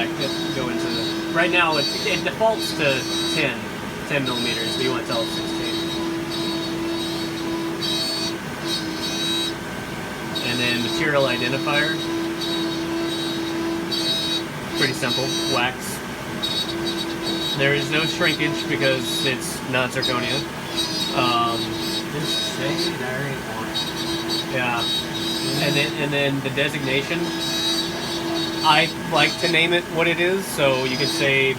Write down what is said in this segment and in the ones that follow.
back, go into the... Right now, it defaults to 10 millimeters, but you want to tell it 16. And then material identifier. Pretty simple, wax. There is no shrinkage because it's not zirconia. This shade, there ain't one. Yeah. And then the designation, I like to name it what it is, so you could say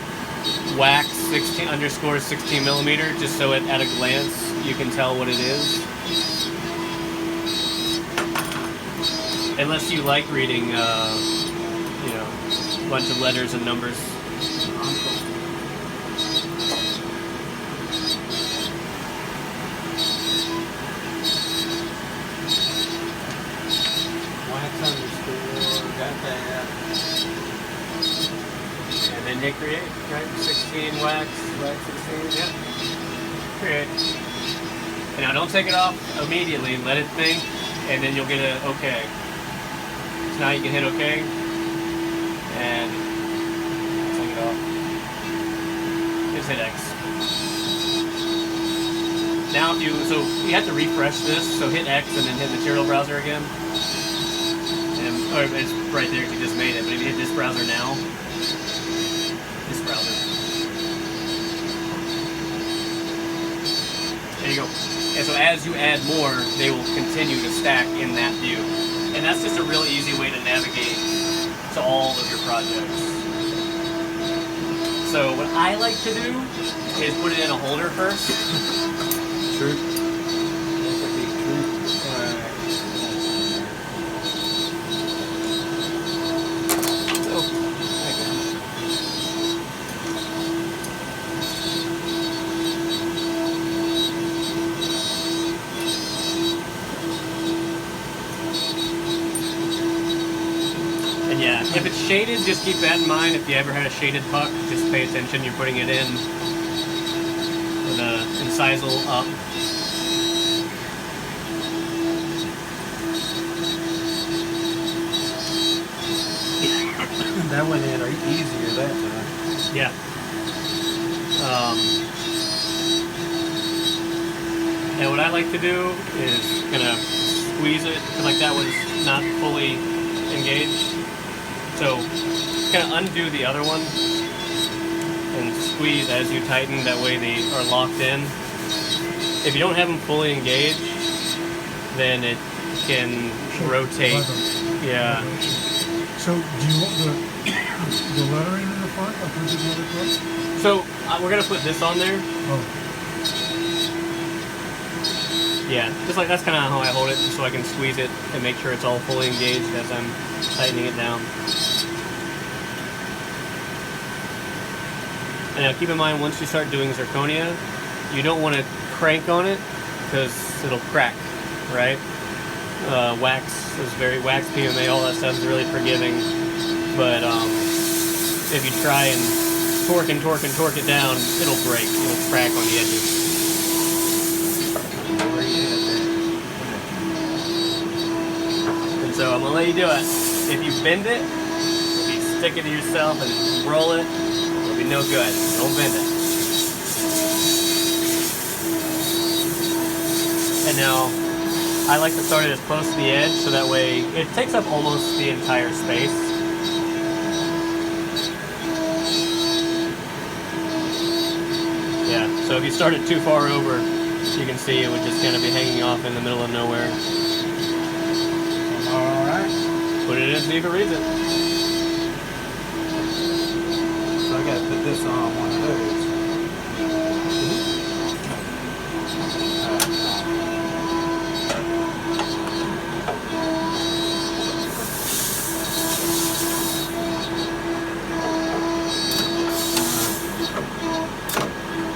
wax 16 millimeter, just so at a glance you can tell what it is. Unless you like reading, a bunch of letters and numbers. Got that. And then hit create, right? 16 wax, 16, yeah. Create. And now don't take it off immediately, let it think, and then you'll get a OK. So now you can hit OK, and take it off. Just hit X. Now you have to refresh this, so hit X and then hit material browser again. Or it's right there if you just made it, but if you hit this browser now, this browser. There you go. And so as you add more, they will continue to stack in that view. And that's just a really easy way to navigate to all of your projects. So what I like to do is put it in a holder first. True. Yeah, if it's shaded, just keep that in mind. If you ever had a shaded puck, just pay attention. You're putting it in with the incisal up. That went in easier that time. Yeah. And what I like to do is kind of squeeze it, because like that was not fully engaged. So kind of undo the other one and squeeze as you tighten, that way they are locked in. If you don't have them fully engaged, then it can rotate. Yeah. So do you want the lettering in the front, like we did the other part? So we're going to put this on there. Oh. Yeah, just like that's kind of how I hold it, so I can squeeze it and make sure it's all fully engaged as I'm tightening it down. And now keep in mind, once you start doing zirconia, you don't want to crank on it because it'll crack, right? Wax, PMA, all that stuff is really forgiving. But if you try and torque it down, it'll break, it'll crack on the edges. So I'm going to let you do it. If you bend it, if you stick it to yourself and roll it, it'll be no good. Don't bend it. And now, I like to start it as close to the edge, so that way it takes up almost the entire space. Yeah, so if you start it too far over, you can see it would just kind of be hanging off in the middle of nowhere. Alright. Put it in, see if it reads it. So I gotta put this on one of those.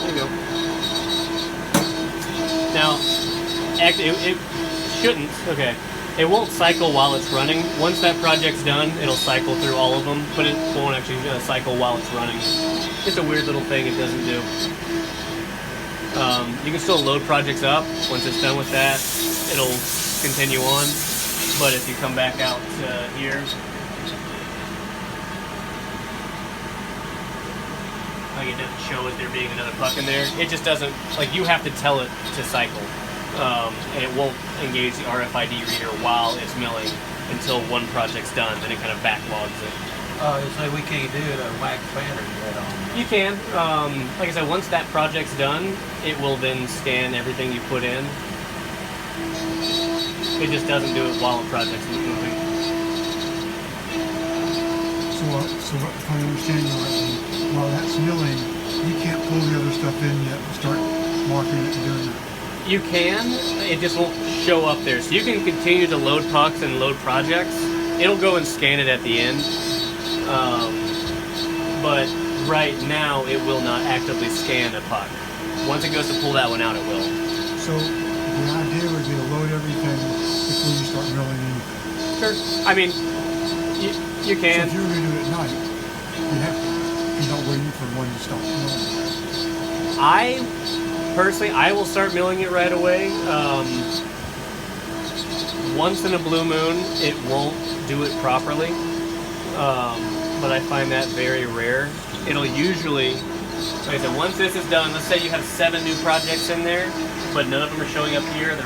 There you go. Now, actually, it shouldn't. Okay. It won't cycle while it's running. Once that project's done, it'll cycle through all of them, but it won't actually cycle while it's running. Just a weird little thing it doesn't do. You can still load projects up. Once it's done with that, it'll continue on. But if you come back out here, Like, it doesn't show as there being another puck in there. It just doesn't, like, you have to tell it to cycle. And it won't engage the RFID reader while it's milling until one project's done, then it kind of backlogs it. So we can't do it a wax pattern yet on. You can. Like I said, once that project's done, it will then scan everything you put in. It just doesn't do it while the project's moving. So if I understand you correctly, while that's milling, you can't pull the other stuff in yet and start marking it and doing that. You can, it just won't show up there. So you can continue to load pucks and load projects. It'll go and scan it at the end. But right now, it will not actively scan a puck. Once it goes to pull that one out, it will. So the idea would be to load everything before you start milling anything. Sure. I mean, you So can. if you were going to do it at night, you have to. You're not waiting for one to stop milling. Personally, I will start milling it right away. Once in a blue moon, it won't do it properly. But I find that very rare. It'll usually, like I said, once this is done, let's say you have 7 new projects in there, but none of them are showing up here. They're